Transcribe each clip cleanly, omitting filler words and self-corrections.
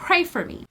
pray for me.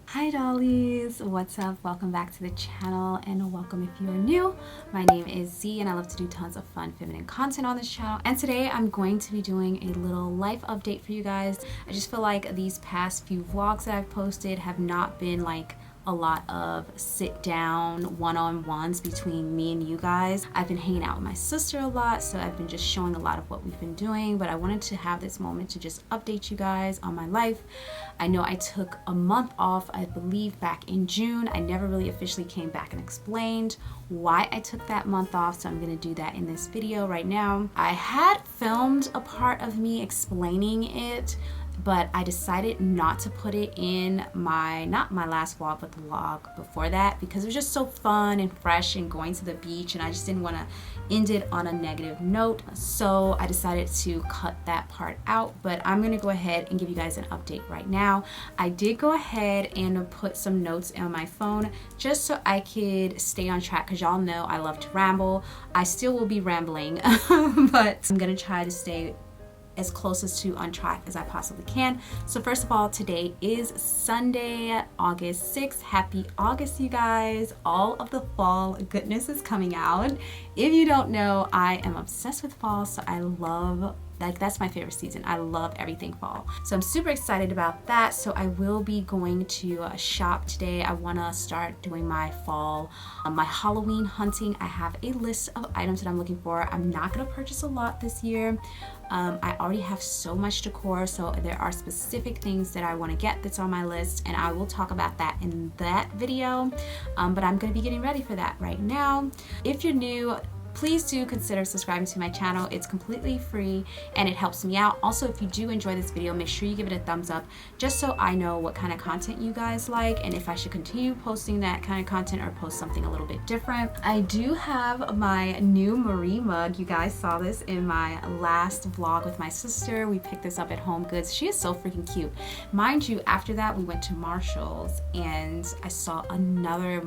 Hi dollies, what's up? Welcome back to the channel, and welcome if you are new. My name is Z and I love to do tons of fun feminine content on this channel, and today I'm going to be doing a little life update for you guys. I just feel like these past few vlogs that I've posted have not been like a lot of sit down one-on-ones between me and you guys. I've been hanging out with my sister a lot, so I've been just showing a lot of what we've been doing, but I wanted to have this moment to just update you guys on my life. I know I took a month off, I believe back in June. I never really officially came back and explained why I took that month off, so I'm gonna do that in this video right now. I had filmed a part of me explaining it, but I decided not to put it in not my last vlog, but the vlog before that, because it was just so fun and fresh and going to the beach, and I just didn't want to end it on a negative note. So I decided to cut that part out, but I'm gonna go ahead and give you guys an update right now. I did go ahead and put some notes on my phone just so I could stay on track, because y'all know I love to ramble. I still will be rambling, but I'm gonna try to stay as closest to on track as I possibly can. So first of all, today is Sunday, August 6th. Happy August, you guys. All of the fall goodness is coming out. If you don't know, I am obsessed with fall, so I love, like, that's my favorite season. I love everything fall. So I'm super excited about that. So I will be going to shop today. I want to start doing my fall, my Halloween hunting. I have a list of items that I'm looking for. I'm not going to purchase a lot this year. I already have so much decor, so there are specific things that I want to get that's on my list, and I will talk about that in that video. But I'm going to be getting ready for that right now. If you're new, please do consider subscribing to my channel. It's completely free and it helps me out. Also, if you do enjoy this video, make sure you give it a thumbs up just so I know what kind of content you guys like and if I should continue posting that kind of content or post something a little bit different. I do have my new Marie mug. You guys saw this in my last vlog with my sister. We picked this up at Home Goods. She is so freaking cute. Mind you, after that we went to Marshall's and I saw another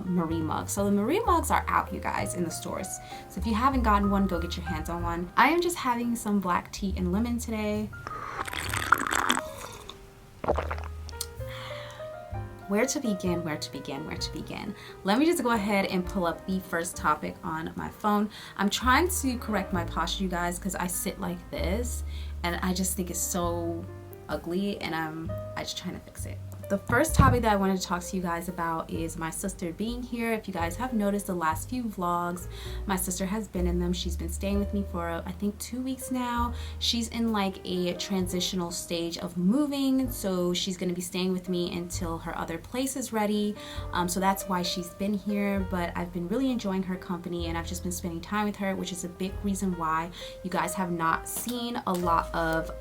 Marie mug. So the Marie mugs are out, you guys, in the stores. So if you haven't gotten one, go get your hands on one. I am just having some black tea and lemon today. Where to begin, where to begin, where to begin? Let me just go ahead and pull up the first topic on my phone. I'm trying to correct my posture, you guys, because I sit like this and I just think it's so ugly, and I'm just trying to fix it. The first topic that I wanted to talk to you guys about is my sister being here. If you guys have noticed the last few vlogs, my sister has been in them. She's been staying with me for I think 2 weeks now. She's in like a transitional stage of moving, so she's going to be staying with me until her other place is ready. So that's why she's been here, but I've been really enjoying her company and I've just been spending time with her, which is a big reason why you guys have not seen a lot of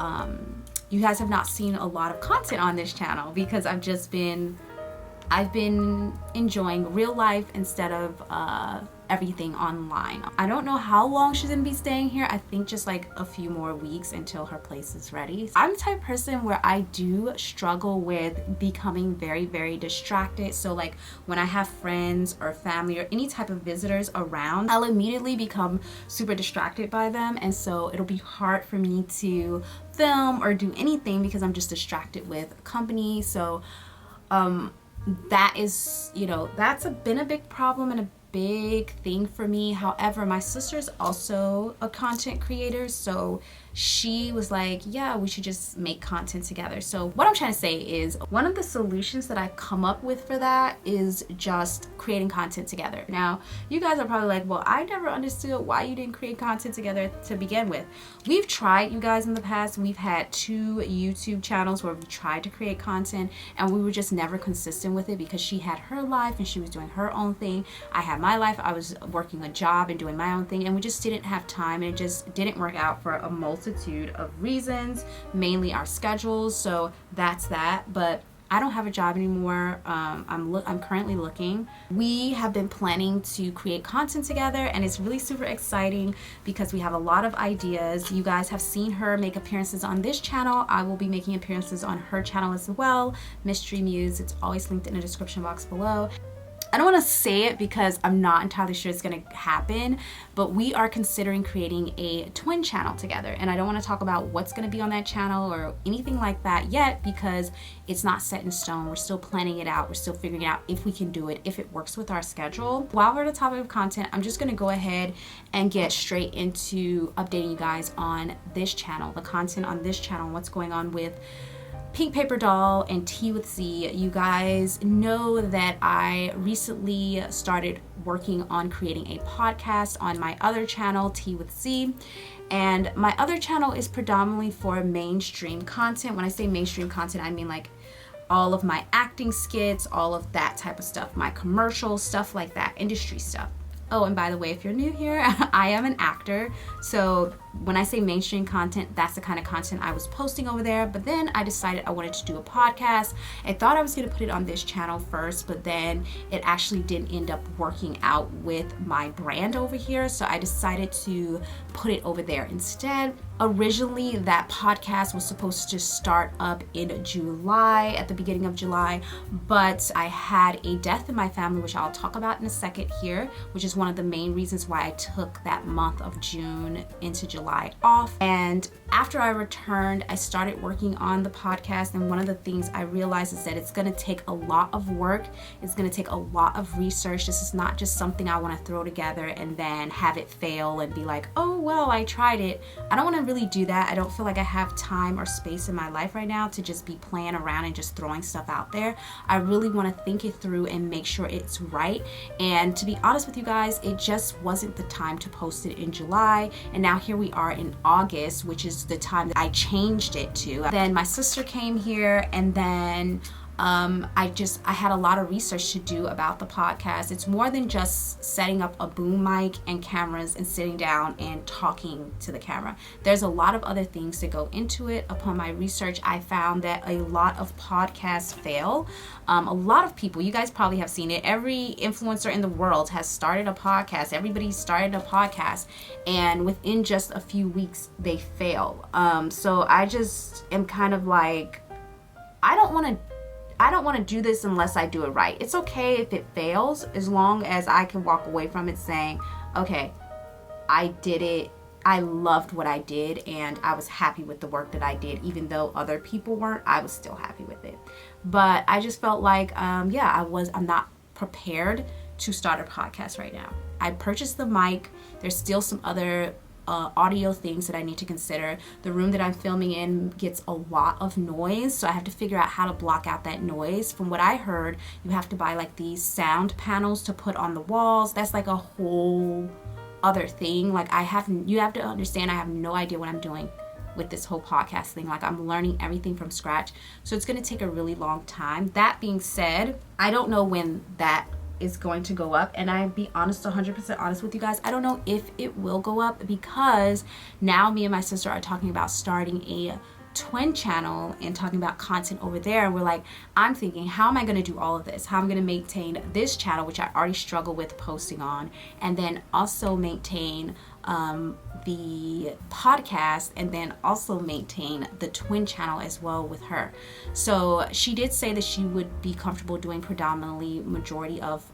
content on this channel, because I've been enjoying real life instead of everything online. I don't know how long she's gonna be staying here. I think just like a few more weeks until her place is ready. I'm the type of person where I do struggle with becoming very, very distracted. So like when I have friends or family or any type of visitors around, I'll immediately become super distracted by them, and so it'll be hard for me to film or do anything because I'm just distracted with company. So that is, you know, that's been a big problem and a big thing for me. However, my sister's also a content creator, so she was like, yeah, we should just make content together. So what I'm trying to say is one of the solutions that I've come up with for that is just creating content together. Now, you guys are probably like, well, I never understood why you didn't create content together to begin with. We've tried, you guys, in the past. We've had 2 YouTube channels where we tried to create content and we were just never consistent with it because she had her life and she was doing her own thing. I had my life. I was working a job and doing my own thing, and we just didn't have time, and it just didn't work out for a multitude of reasons, mainly our schedules. So that's that. But I don't have a job anymore. I'm currently looking. We have been planning to create content together, and it's really super exciting because we have a lot of ideas. You guys have seen her make appearances on this channel. I will be making appearances on her channel as well, Mystery Muse. It's always linked in the description box below. I don't want to say it because I'm not entirely sure it's going to happen, but we are considering creating a twin channel together. And I don't want to talk about what's going to be on that channel or anything like that yet because it's not set in stone. We're still planning it out. We're still figuring out if we can do it, if it works with our schedule. While we're at the topic of content, I'm just going to go ahead and get straight into updating you guys on this channel, the content on this channel, what's going on with Pinkys.Paperdoll and Tea with Z. You guys know that I recently started working on creating a podcast on my other channel, Tea with Z. And my other channel is predominantly for mainstream content. When I say mainstream content, I mean like all of my acting skits, all of that type of stuff, my commercials, stuff like that, industry stuff. Oh, and by the way, if you're new here, I am an actor. So when I say mainstream content, that's the kind of content I was posting over there. But then I decided I wanted to do a podcast. I thought I was going to put it on this channel first, but then it actually didn't end up working out with my brand over here. So I decided to put it over there instead. Originally, that podcast was supposed to start up in July, at the beginning of July, but I had a death in my family, which I'll talk about in a second here, which is one of the main reasons why I took that month of June into July off. And after I returned, I started working on the podcast, and one of the things I realized is that it's going to take a lot of work. It's going to take a lot of research. This is not just something I want to throw together and then have it fail and be like, oh, well, I tried it. I don't want to really do that. I don't feel like I have time or space in my life right now to just be playing around and just throwing stuff out there. I really want to think it through and make sure it's right. And to be honest with you guys, it just wasn't the time to post it in July. And now here we are in August, which is the time that I changed it to. Then my sister came here, and then I had a lot of research to do about the podcast. It's more than just setting up a boom mic and cameras and sitting down and talking to the camera. There's a lot of other things that go into it. Upon my research, I found that a lot of podcasts fail. A lot of people, you guys probably have seen it. Every influencer in the world has started a podcast. Everybody started a podcast, and within just a few weeks, they fail. So I just am kind of like, I don't want to do this unless I do it right. It's okay if it fails, as long as I can walk away from it saying, okay, I did it. I loved what I did, and I was happy with the work that I did. Even though other people weren't, I was still happy with it. But I just felt like, I'm not prepared to start a podcast right now. I purchased the mic. There's still some other audio things that I need to consider. The room that I'm filming in gets a lot of noise, so I have to figure out how to block out that noise. From what I heard, you have to buy like these sound panels to put on the walls. That's like a whole other thing. Like you have to understand, I have no idea what I'm doing with this whole podcast thing. Like, I'm learning everything from scratch, so it's going to take a really long time. That being said, I don't know when that is going to go up, and I'll be honest, 100% honest with you guys, I don't know if it will go up, because now me and my sister are talking about starting a twin channel and talking about content over there. And we're like, I'm thinking, how am I going to do all of this? How am I going to maintain this channel, which I already struggle with posting on, and then also maintain the podcast, and then also maintain the twin channel as well with her. So she did say that she would be comfortable doing predominantly majority of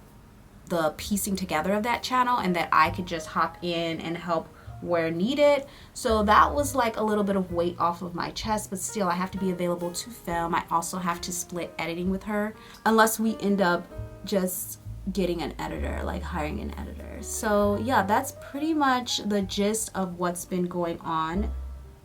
the piecing together of that channel, and that I could just hop in and help where needed. So that was like a little bit of weight off of my chest, but still I have to be available to film. I also have to split editing with her, unless we end up just getting an editor, like hiring an editor. So yeah, that's pretty much the gist of what's been going on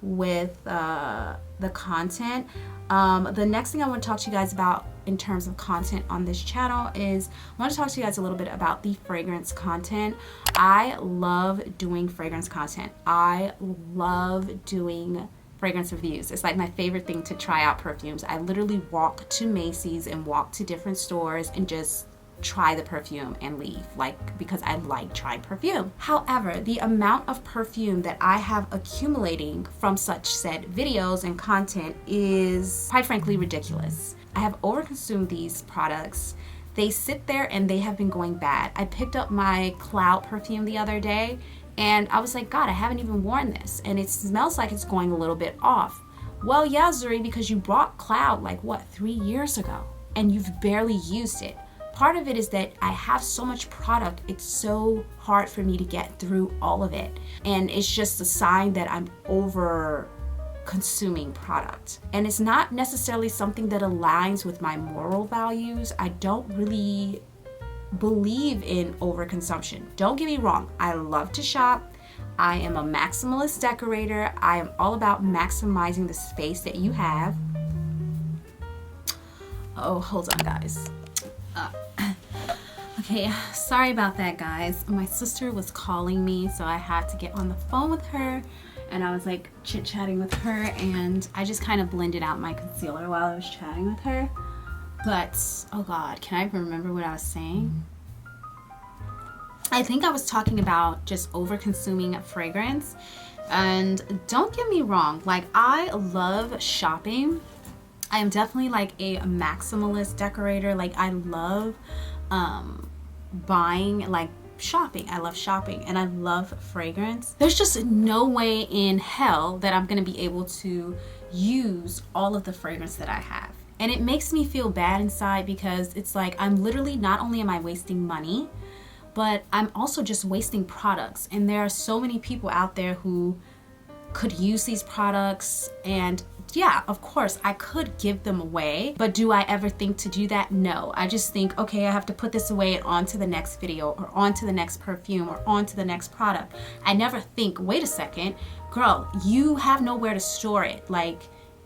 with the content. The next thing I want to talk to you guys about in terms of content on this channel is I want to talk to you guys a little bit about the fragrance content. I love doing fragrance content. I love doing fragrance reviews. It's like my favorite thing to try out perfumes. I literally walk to Macy's and walk to different stores and just try the perfume and leave, like, because I like trying perfume. However, the amount of perfume that I have accumulating from such said videos and content is quite frankly ridiculous. I have overconsumed these products. They sit there and they have been going bad. I picked up my Cloud perfume the other day and I was like, God, I haven't even worn this and it smells like it's going a little bit off. Well, yeah, Zuri, because you bought Cloud like what, 3 years ago and you've barely used it. Part of it is that I have so much product, it's so hard for me to get through all of it. And it's just a sign that I'm over consuming product. And it's not necessarily something that aligns with my moral values. I don't really believe in overconsumption. Don't get me wrong, I love to shop. I am a maximalist decorator. I am all about maximizing the space that you have. Oh, hold on, guys. Okay, sorry about that, guys. My sister was calling me, so I had to get on the phone with her, and I was like chit-chatting with her, and I just kind of blended out my concealer while I was chatting with her. But, oh God, can I remember what I was saying? I think I was talking about just over-consuming fragrance, and don't get me wrong, like, I love shopping. I am definitely like a maximalist decorator. Like, I love buying, like shopping. I love shopping and I love fragrance. There's just no way in hell that I'm gonna be able to use all of the fragrance that I have. And it makes me feel bad inside because it's like I'm literally, not only am I wasting money, but I'm also just wasting products. And there are so many people out there who could use these products, and yeah, of course I could give them away, but do I ever think to do that? No. I just think, okay, I have to put this away and on to the next video or on to the next perfume or on to the next product. I never think, wait a second, girl, you have nowhere to store it. Like,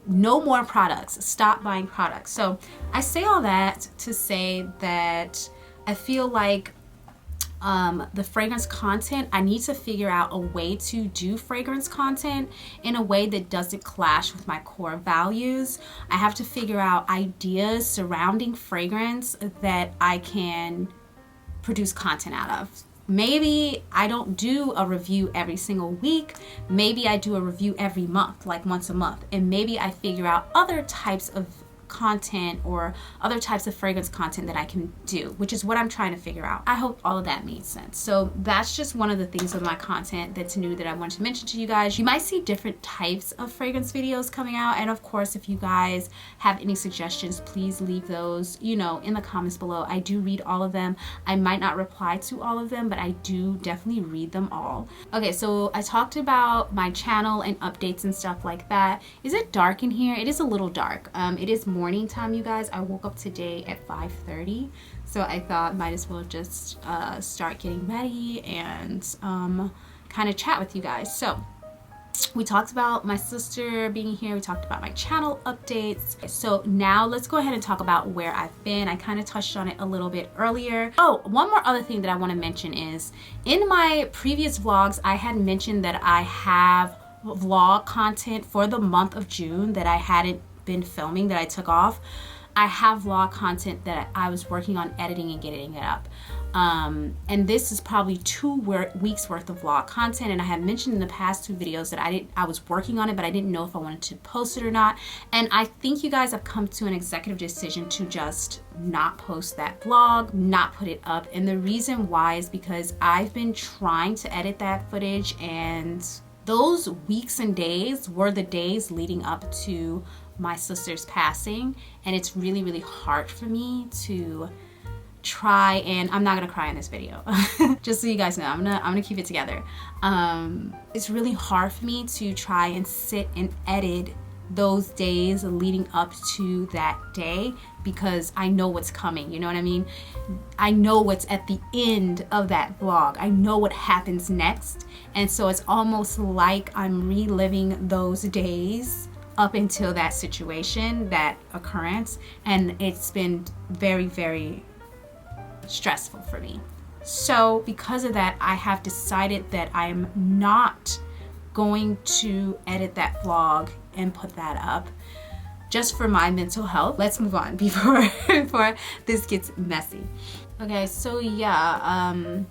no more products. Stop buying products. So I say all that to say that I feel like the fragrance content, I need to figure out a way to do fragrance content in a way that doesn't clash with my core values. I have to figure out ideas surrounding fragrance that I can produce content out of. Maybe I don't do a review every single week. Maybe I do a review every month, like once a month. And maybe I figure out other types of content or other types of fragrance content that I can do, which is what I'm trying to figure out. I hope all of that made sense. So that's just one of the things with my content that's new that I wanted to mention to you guys. You might see different types of fragrance videos coming out, and of course, if you guys have any suggestions, please leave those, you know, in the comments below. I do read all of them. I might not reply to all of them, but I do definitely read them all. Okay, so I talked about my channel and updates and stuff like that. Is it dark in here? It is a little dark. It is morning time, you guys. I woke up today at 5:30, so I thought might as well just start getting ready and kind of chat with you guys. So we talked about my sister being here, we talked about my channel updates. So now let's go ahead and talk about where I've been. I kind of touched on it a little bit earlier. Oh, one more other thing that I want to mention is in my previous vlogs I had mentioned that I have vlog content for the month of June that I hadn't been filming, that I took off. I have vlog content that I was working on editing and getting it up. And this is probably 2 weeks worth of vlog content, and I had mentioned in the past 2 videos that I was working on it, but I didn't know if I wanted to post it or not. And I think you guys have come to an executive decision to just not post that vlog, not put it up. And the reason why is because I've been trying to edit that footage, and those weeks and days were the days leading up to my sister's passing, and it's really, really hard for me to try, and I'm not gonna cry in this video. Just so you guys know, I'm gonna keep it together. It's really hard for me to try and sit and edit those days leading up to that day because I know what's coming, you know what I mean? I know what's at the end of that vlog. I know what happens next, and so it's almost like I'm reliving those days up until that situation, that occurrence, and it's been very, very stressful for me. So because of that, I have decided that I am not going to edit that vlog and put that up. just for my mental health. Let's move on before this gets messy. Okay, so yeah,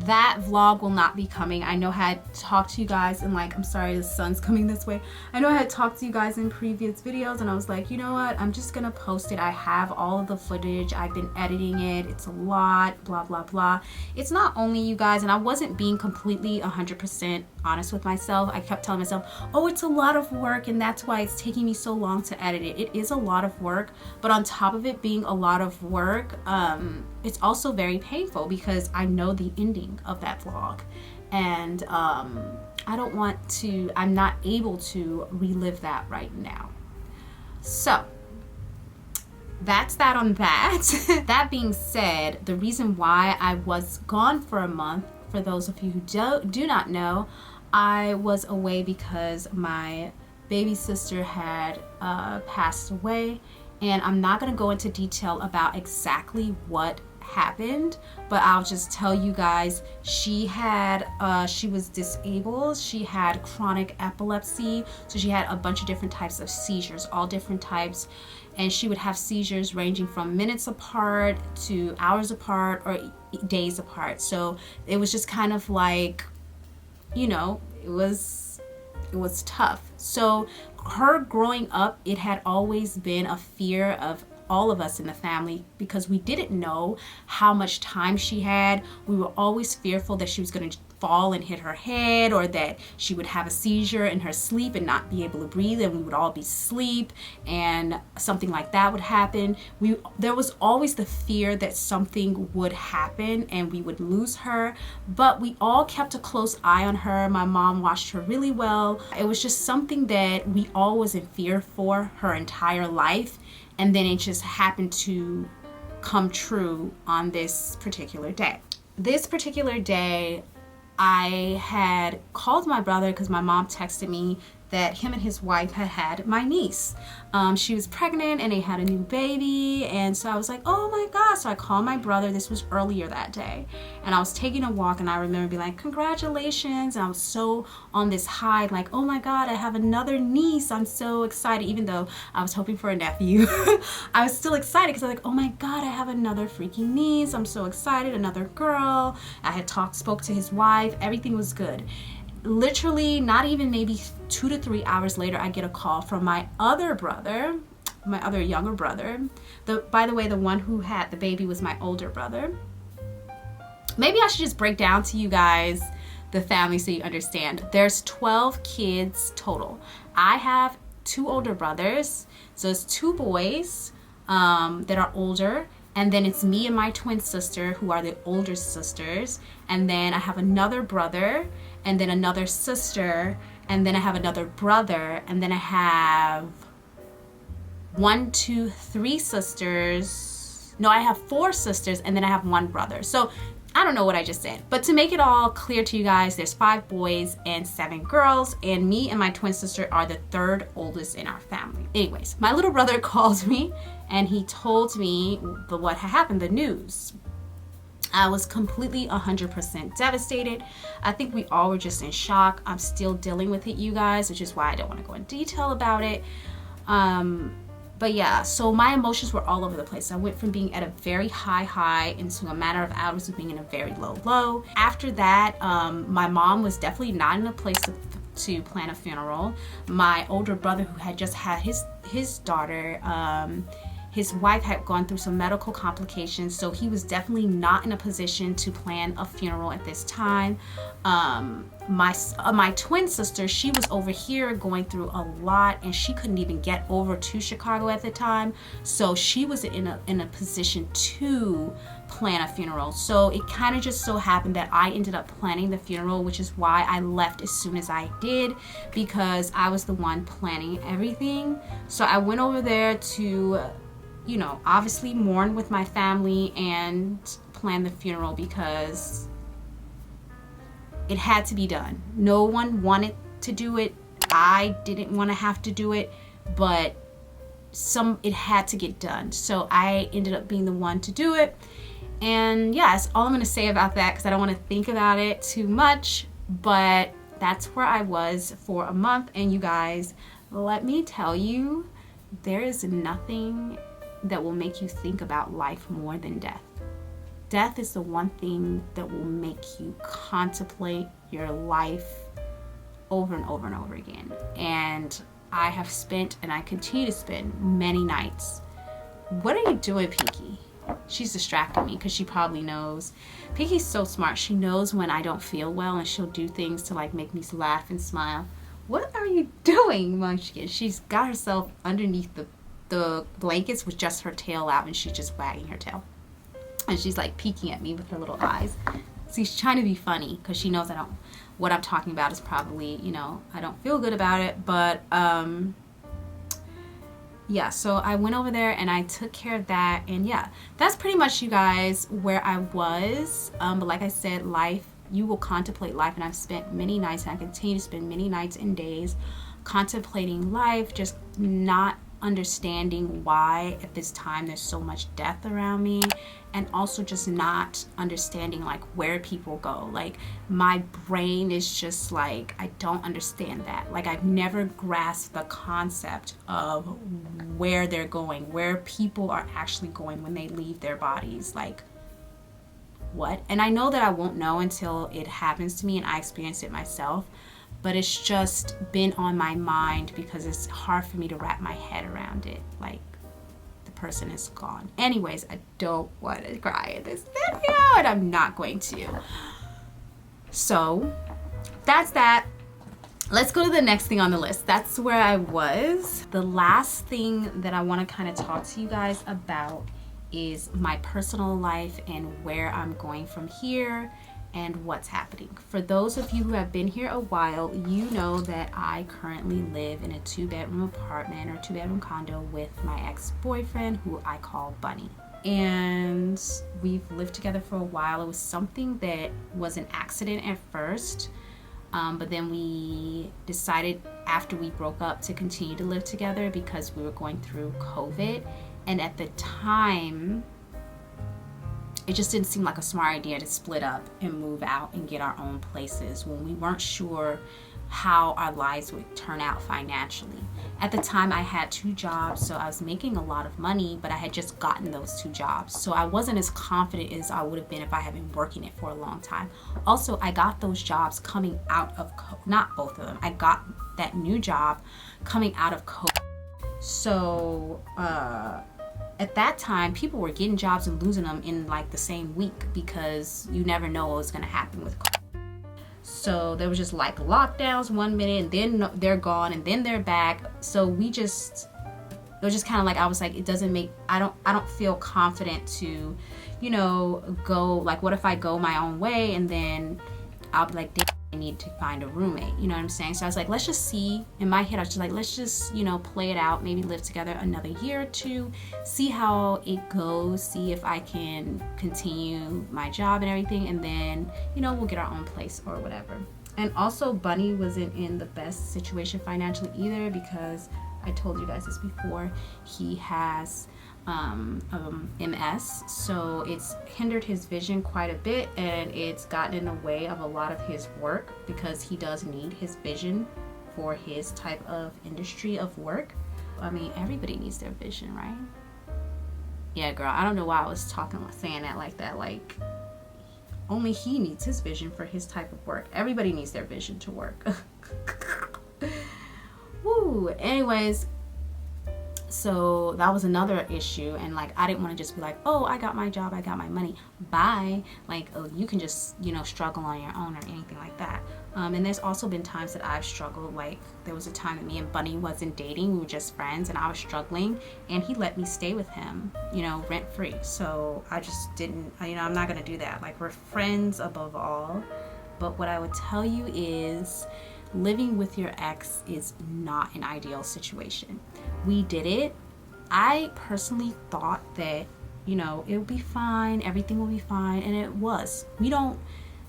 that vlog will not be coming. I know I had talked to you guys and like, I'm sorry the sun's coming this way. I know I had talked to you guys in previous videos and I was like, you know what, I'm just gonna post it. I have all of the footage, I've been editing it, it's a lot, blah blah blah. It's not only you guys, and I wasn't being completely 100% honest with myself. I kept telling myself, oh, it's a lot of work and that's why it's taking me so long to edit it. It is a lot of work, but on top of it being a lot of work, it's also very painful because I know the ending of that vlog, and I'm not able to relive that right now. So that's that on that. That being said, the reason why I was gone for a month, for those of you who do not know, I was away because my baby sister had passed away, and I'm not going to go into detail about exactly what happened, but I'll just tell you guys, she was disabled. She had chronic epilepsy, so she had a bunch of different types of seizures, all different types, and she would have seizures ranging from minutes apart to hours apart or days apart. So it was just kind of like, you know, it was tough. So her growing up, it had always been a fear of all of us in the family because we didn't know how much time she had. We were always fearful that she was going to fall and hit her head, or that she would have a seizure in her sleep and not be able to breathe, and we would all be asleep and something like that would happen. There was always the fear that something would happen and we would lose her, but we all kept a close eye on her. My mom watched her really well. It was just something that we all was in fear for her entire life, and then it just happened to come true on this particular day. This particular day, I had called my brother because my mom texted me that him and his wife had my niece. She was pregnant and they had a new baby, and so I was like, oh my gosh. So I called my brother. This was earlier that day, and I was taking a walk, and I remember being like, congratulations, and I was so on this high, like, oh my god, I have another niece. I'm so excited. Even though I was hoping for a nephew, I was still excited because I was like, oh my god, I have another freaking niece. I'm so excited. Another girl. I had spoke to his wife. Everything was good. Literally not even maybe 2 to 3 hours later, I get a call from my other brother, my other younger brother. By the way, the one who had the baby was my older brother. Maybe I should just break down to you guys the family so you understand. There's 12 kids total. I have 2 older brothers, so it's 2 boys that are older, and then it's me and my twin sister who are the older sisters, and then I have another brother, and then another sister, and then I have another brother, and then I have 1, 2, 3 sisters. No, I have 4 sisters, and then I have 1 brother. So I don't know what I just said, but to make it all clear to you guys, there's 5 boys and 7 girls, and me and my twin sister are the 3rd oldest in our family. Anyways, my little brother called me and he told me what had happened, the news. I was completely 100% devastated. I think we all were just in shock. I'm still dealing with it, you guys, which is why I don't want to go in detail about it. But yeah, so my emotions were all over the place. I went from being at a very high into a matter of hours of being in a very low. After that, my mom was definitely not in a place to plan a funeral. My older brother, who had just had his daughter, his wife had gone through some medical complications, so he was definitely not in a position to plan a funeral at this time. My twin sister, she was over here going through a lot, and she couldn't even get over to Chicago at the time, so she was in a position to plan a funeral. So it kind of just so happened that I ended up planning the funeral, which is why I left as soon as I did, because I was the one planning everything. So I went over there to, you know, obviously mourn with my family and plan the funeral because it had to be done. No one wanted to do it. I didn't want to have to do it, but it had to get done. So I ended up being the one to do it. And yeah, that's all I'm going to say about that because I don't want to think about it too much, but that's where I was for a month. And you guys, let me tell you, there is nothing that will make you think about life more than death. Death is the one thing that will make you contemplate your life over and over and over again. And I have spent, and I continue to spend, many nights. What are you doing, Pinky? She's distracting me because she probably knows. Pinky's so smart. She knows when I don't feel well, and she'll do things to like make me laugh and smile. What are you doing, Munchkin? She's got herself underneath the blankets with just her tail out, and she's just wagging her tail. And she's like peeking at me with her little eyes. See, she's trying to be funny because she knows what I'm talking about is probably, you know, I don't feel good about it. But yeah, so I went over there and I took care of that. And yeah, that's pretty much, you guys, where I was. But like I said, life, you will contemplate life. And I've spent many nights, and I continue to spend many nights and days contemplating life, just not understanding why at this time there's so much death around me, and also just not understanding like where people go. Like my brain is just like, I don't understand that. Like I've never grasped the concept of where they're going, where people are actually going when they leave their bodies. Like what? And I know that I won't know until it happens to me and I experience it myself. But it's just been on my mind because it's hard for me to wrap my head around it. Like, the person is gone. Anyways, I don't want to cry in this video, and I'm not going to. So, that's that. Let's go to the next thing on the list. That's where I was. The last thing that I want to kind of talk to you guys about is my personal life and where I'm going from here and what's happening. For those of you who have been here a while, you know that I currently live in a 2-bedroom apartment or 2-bedroom condo with my ex-boyfriend, who I call Bunny. And we've lived together for a while. It was something that was an accident at first, but then we decided after we broke up to continue to live together because we were going through COVID. And at the time, it just didn't seem like a smart idea to split up and move out and get our own places when we weren't sure how our lives would turn out financially. At the time, I had 2 jobs, so I was making a lot of money, but I had just gotten those 2 jobs. So I wasn't as confident as I would have been if I had been working it for a long time. Also, I got those jobs coming out of COVID. Not both of them. I got that new job coming out of COVID. So, at that time, people were getting jobs and losing them in like the same week because you never know what was going to happen with COVID. So there was just like lockdowns one minute, and then they're gone, and then they're back. So it was just kind of like, I was like, I don't feel confident to, you know, go, like, what if I go my own way and then I'll be like, I need to find a roommate, you know what I'm saying? So I was like, let's just see. In my head, I was just like, let's just, you know, play it out, maybe live together another year or 2, see how it goes, see if I can continue my job and everything, and then, you know, we'll get our own place or whatever. And also, Bunny wasn't in the best situation financially either, because I told you guys this before, he has MS, so it's hindered his vision quite a bit, and it's gotten in the way of a lot of his work because he does need his vision for his type of industry of work. I mean, everybody needs their vision, right? Yeah, girl, I don't know why I was saying that like that. Like, only he needs his vision for his type of work. Everybody needs their vision to work. Woo. Anyways, so that was another issue, and like, I didn't want to just be like, oh, I got my job, I got my money, bye. Like, oh, you can just, you know, struggle on your own or anything like that. And there's also been times that I've struggled. Like, there was a time that me and Bunny wasn't dating, we were just friends, and I was struggling, and he let me stay with him, you know, rent free. So I just didn't, you know, I'm not gonna do that. Like, we're friends above all. But what I would tell you is, living with your ex is not an ideal situation. We did it. I personally thought that, you know, it would be fine, everything will be fine, and it was. We don't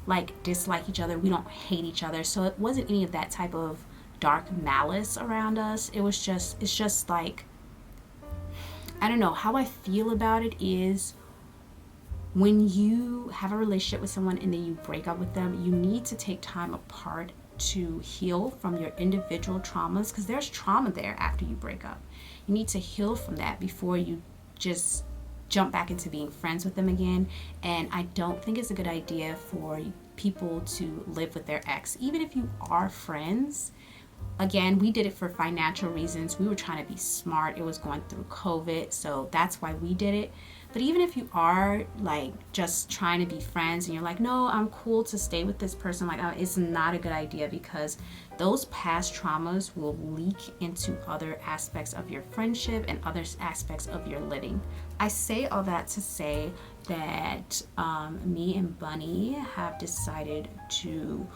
like dislike each other, we don't hate each other, so it wasn't any of that type of dark malice around us. It's just like, I don't know, how I feel about it is, when you have a relationship with someone and then you break up with them, you need to take time apart to heal from your individual traumas, because there's trauma there after you break up. You need to heal from that before you just jump back into being friends with them again. And I don't think it's a good idea for people to live with their ex, even if you are friends. Again, we did it for financial reasons. We were trying to be smart. It was going through COVID, so that's why we did it. But even if you are like just trying to be friends and you're like, no, I'm cool to stay with this person, like, it's not a good idea, because those past traumas will leak into other aspects of your friendship and other aspects of your living. I say all that to say that me and Bunny have decided to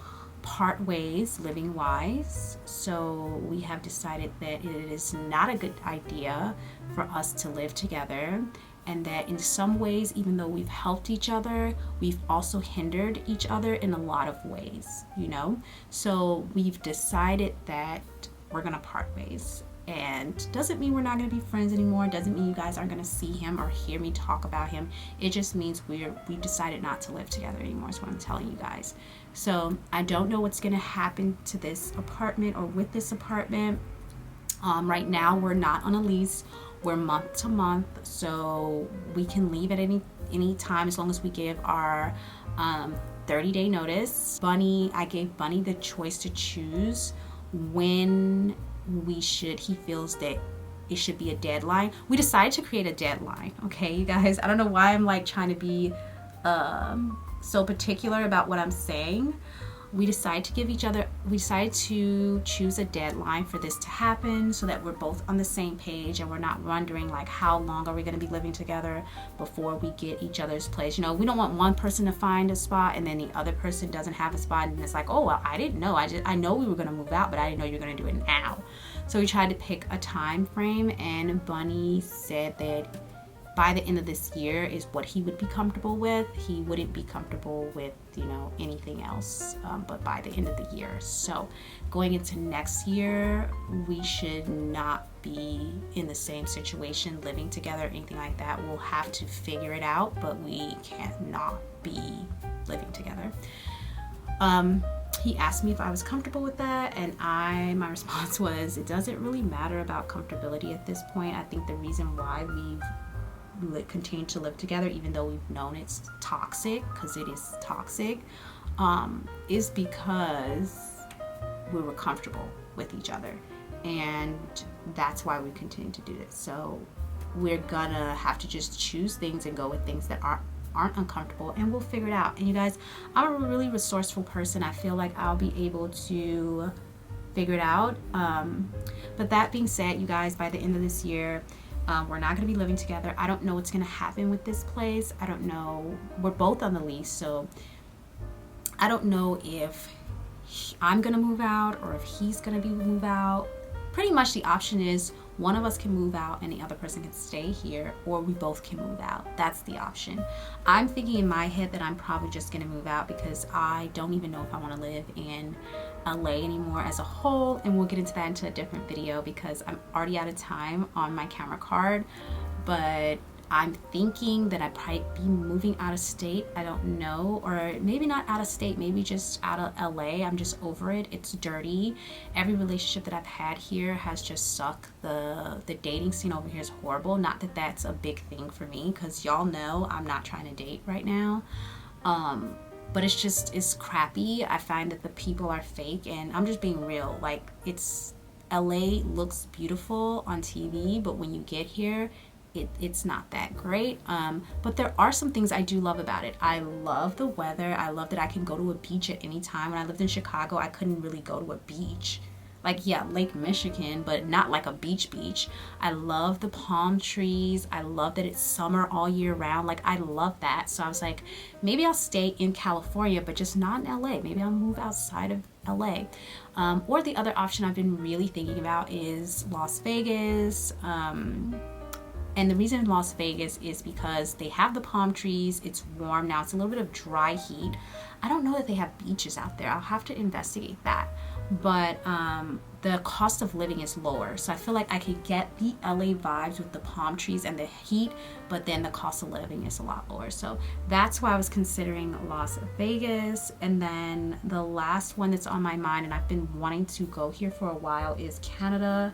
part ways living wise. So we have decided that it is not a good idea for us to live together, and that in some ways, even though we've helped each other, we've also hindered each other in a lot of ways, you know? So we've decided that we're gonna part ways. And doesn't mean we're not gonna be friends anymore. Doesn't mean you guys aren't gonna see him or hear me talk about him. It just means we've decided not to live together anymore, is what I'm telling you guys. So I don't know what's gonna happen to this apartment or with this apartment. Right now we're not on a lease. We're month to month, so we can leave at any time as long as we give our 30-day notice. I gave Bunny the choice to choose when he feels that it should be a deadline. We decided to create a deadline, okay, you guys? I don't know why I'm like trying to be so particular about what I'm saying. We decided to choose a deadline for this to happen, so that we're both on the same page and we're not wondering like, how long are we going to be living together before we get each other's place. You know, we don't want one person to find a spot and then the other person doesn't have a spot, and it's like, oh well, I didn't know. I know we were going to move out, but I didn't know you were going to do it now. So we tried to pick a time frame, and Bunny said that by the end of this year is what he would be comfortable with. He wouldn't be comfortable with, you know, anything else, but by the end of the year. So going into next year, we should not be in the same situation, living together, anything like that. We'll have to figure it out, but we can't not be living together. He asked me if I was comfortable with that, and my response was, it doesn't really matter about comfortability at this point. I think the reason why we continue to live together, even though we've known it's toxic, because it is toxic, is because we were comfortable with each other, and that's why we continue to do this. So we're gonna have to just choose things and go with things that aren't uncomfortable, and we'll figure it out. And you guys, I'm a really resourceful person. I feel like I'll be able to figure it out. But that being said, you guys, by the end of this year, we're not going to be living together. I don't know what's going to happen with this place. I don't know. We're both on the lease, so I don't know if I'm going to move out or if he's going to move out. Pretty much the option is one of us can move out and the other person can stay here, or we both can move out. That's the option. I'm thinking in my head that I'm probably just going to move out, because I don't even know if I want to live in LA anymore as a whole, and we'll get into that into a different video because I'm already out of time on my camera card. But I'm thinking that I'd probably be moving out of state. I don't know, or maybe not out of state, maybe just out of LA. I'm just over it. It's dirty. Every relationship that I've had here has just sucked. The dating scene over here is horrible. Not that that's a big thing for me, because y'all know I'm not trying to date right now. But it's crappy. I find that the people are fake, and I'm just being real. Like, LA looks beautiful on TV, but when you get here, it's not that great. But there are some things I do love about it. I love the weather. I love that I can go to a beach at any time. When I lived in Chicago, I couldn't really go to a beach. Like, yeah, Lake Michigan, but not like a beach. I love the palm trees. I love that it's summer all year round. Like, I love that. So I was like, maybe I'll stay in California, but just not in LA. Maybe I'll move outside of LA. Or the other option I've been really thinking about is Las Vegas. And the reason Las Vegas is because they have the palm trees. It's warm now. It's a little bit of dry heat. I don't know that they have beaches out there. I'll have to investigate that. But the cost of living is lower. So I feel like I could get the LA vibes with the palm trees and the heat, but then the cost of living is a lot lower. So that's why I was considering Las Vegas. And then the last one that's on my mind, and I've been wanting to go here for a while, is Canada.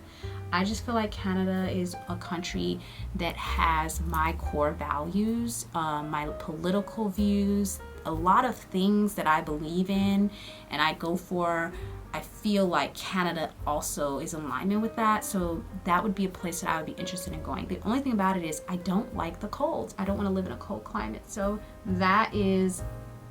I just feel like Canada is a country that has my core values, my political views, a lot of things that I believe in and I go for. I feel like Canada also is in alignment with that. So that would be a place that I would be interested in going. The only thing about it is I don't like the cold. I don't want to live in a cold climate. So that is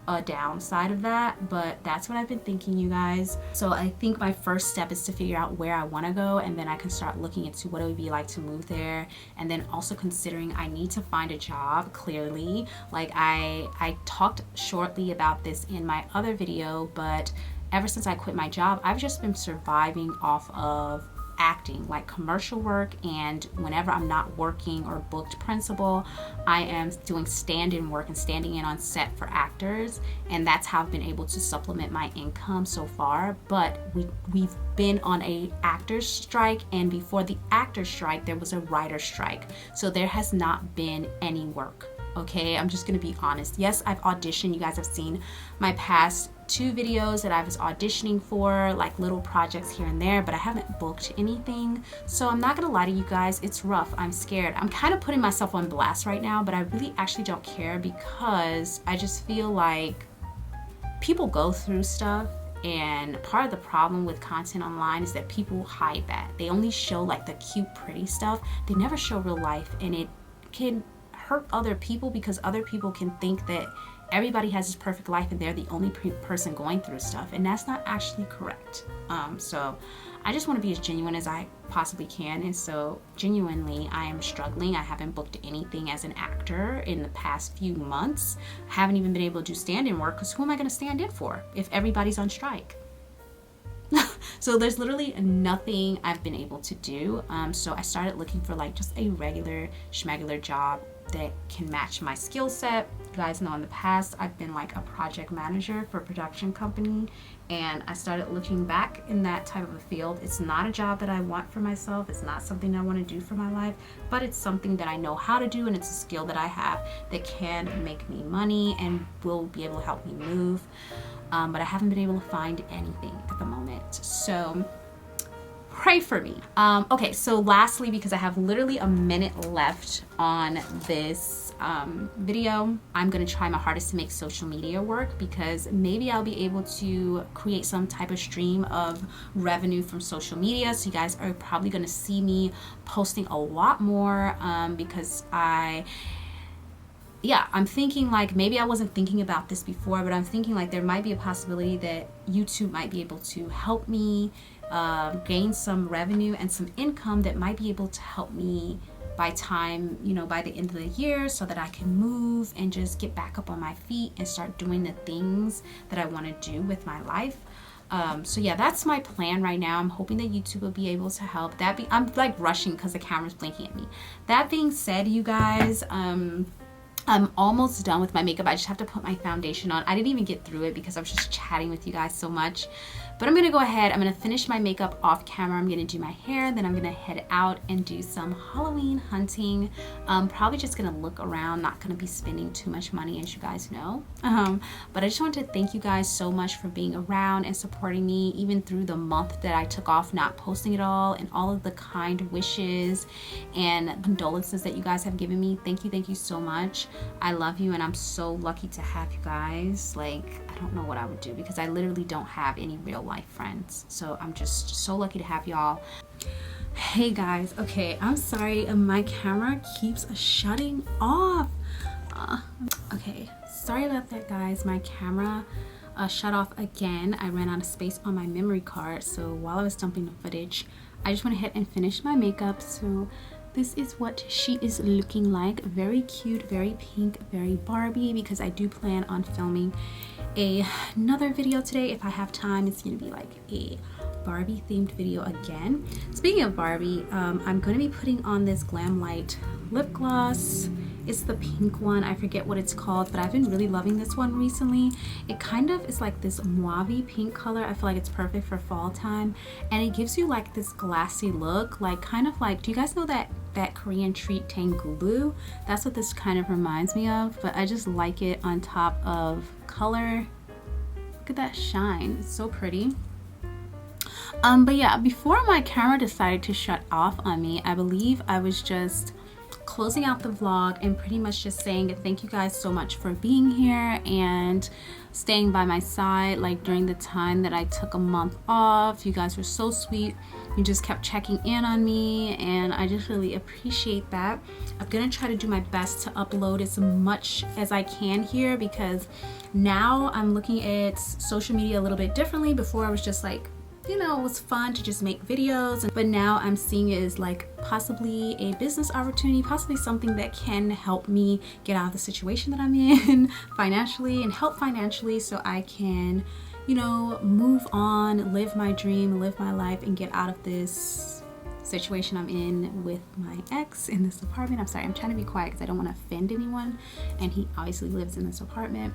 a downside of that, but that's what I've been thinking, you guys. So I think my first step is to figure out where I want to go, and then I can start looking into what it would be like to move there. And then also considering I need to find a job, clearly. Like I talked shortly about this in my other video, but ever since I quit my job, I've just been surviving off of acting, like commercial work, and whenever I'm not working or booked principal, I am doing stand-in work and standing in on set for actors, and that's how I've been able to supplement my income so far. But we've been on a actor's strike, and before the actor's strike there was a writer's strike, so there has not been any work. Okay, I'm just gonna be honest. Yes, I've auditioned. You guys have seen my past 2 videos that I was auditioning for, like little projects here and there, but I haven't booked anything. So I'm not gonna lie to you guys, it's rough. I'm scared. I'm kind of putting myself on blast right now, but I really actually don't care, because I just feel like people go through stuff, and part of the problem with content online is that people hide that. They only show like the cute, pretty stuff. They never show real life, and it can hurt other people, because other people can think that everybody has this perfect life and they're the only person going through stuff, and that's not actually correct. So I just want to be as genuine as I possibly can, and so genuinely I am struggling. I haven't booked anything as an actor in the past few months. I haven't even been able to do stand-in work, because who am I going to stand in for if everybody's on strike? So there's literally nothing I've been able to do. So I started looking for like just a regular schmegular job that can match my skill set. You guys know in the past I've been like a project manager for a production company, and I started looking back in that type of a field. It's not a job that I want for myself. It's not something I want to do for my life, but it's something that I know how to do, and it's a skill that I have that can make me money and will be able to help me move. But I haven't been able to find anything at the moment. So pray for me. Okay, so lastly, because I have literally a minute left on this video, I'm gonna try my hardest to make social media work, because maybe I'll be able to create some type of stream of revenue from social media. So you guys are probably gonna see me posting a lot more, because I'm thinking like, maybe I wasn't thinking about this before, but I'm thinking like there might be a possibility that YouTube might be able to help me gain some revenue and some income that might be able to help me by the end of the year, so that I can move and just get back up on my feet and start doing the things that I want to do with my life. So yeah, that's my plan right now. I'm hoping that YouTube will be able to help. I'm like rushing because the camera's blinking at me. That being said, you guys, I'm almost done with my makeup. I just have to put my foundation on. I didn't even get through it because I was just chatting with you guys so much. But I'm gonna go ahead, I'm gonna finish my makeup off camera. I'm gonna do my hair, then I'm gonna head out and do some Halloween hunting. Probably just gonna look around, not gonna be spending too much money, as you guys know. But I just want to thank you guys so much for being around and supporting me, even through the month that I took off not posting at all, and all of the kind wishes and condolences that you guys have given me. Thank you so much. I love you, and I'm so lucky to have you guys. Like, I don't know what I would do, because I literally don't have any real life friends. So I'm just so lucky to have y'all. Hey guys, okay, I'm sorry, my camera keeps shutting off. Okay, sorry about that, guys. My camera shut off again. I ran out of space on my memory card, so while I was dumping the footage, I just went ahead and finished my makeup. So this is what she is looking like. Very cute, very pink, very Barbie, because I do plan on filming another video today if I have time. It's gonna be like a Barbie themed video again. Speaking of Barbie, I'm gonna be putting on this Glam Light lip gloss, It's the pink one. I forget what it's called, but I've been really loving this one recently. It kind of is like this mauve pink color. I feel like it's perfect for fall time, and it gives you like this glassy look, like kind of like, do you guys know that Korean treat Tangulu? That's what this kind of reminds me of, but I just like it on top of color. Look at that shine, it's so pretty. But yeah, before my camera decided to shut off on me, I believe I was just closing out the vlog and pretty much just saying thank you guys so much for being here and staying by my side, like during the time that I took a month off. You guys were so sweet. You just kept checking in on me, and I just really appreciate that. I'm gonna try to do my best to upload as much as I can here, because now I'm looking at social media a little bit differently. Before I was just like, you know, it was fun to just make videos, but now I'm seeing it as like possibly a business opportunity, possibly something that can help me get out of the situation that I'm in financially, and help financially so I can, you know, move on, live my dream, live my life, and get out of this situation I'm in with my ex in this apartment. I'm sorry, I'm trying to be quiet because I don't want to offend anyone, and he obviously lives in this apartment.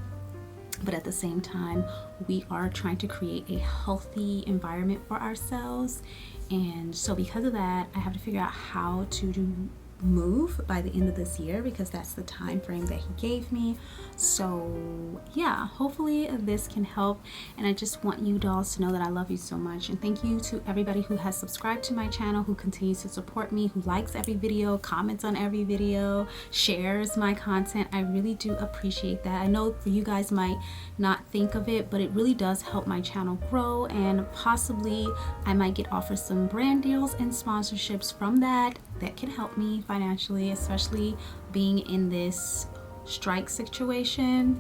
But at the same time, we are trying to create a healthy environment for ourselves. And so because of that, I have to figure out how to move by the end of this year, because that's the time frame that he gave me. So yeah, hopefully this can help, and I just want you dolls to know that I love you so much. And thank you to everybody who has subscribed to my channel, who continues to support me, who likes every video, comments on every video, shares my content. I really do appreciate that. I know you guys might not think of it, but it really does help my channel grow, and possibly I might get offered some brand deals and sponsorships from that can help me financially, especially being in this strike situation.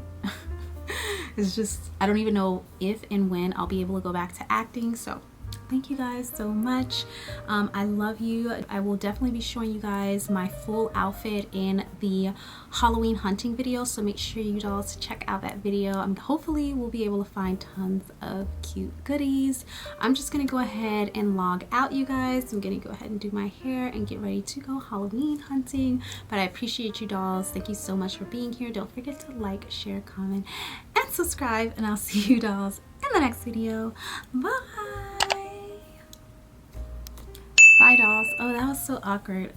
It's just, I don't even know if and when I'll be able to go back to acting. So thank you guys so much. I love you. I will definitely be showing you guys my full outfit in the Halloween hunting video, so make sure you dolls check out that video. Hopefully we'll be able to find tons of cute goodies. I'm just gonna go ahead and log out, you guys. I'm gonna go ahead and do my hair and get ready to go Halloween hunting. But I appreciate you dolls. Thank you so much for being here. Don't forget to like, share, comment, and subscribe, and I'll see you dolls in the next video. Bye. Bye dolls. Oh, that was so awkward.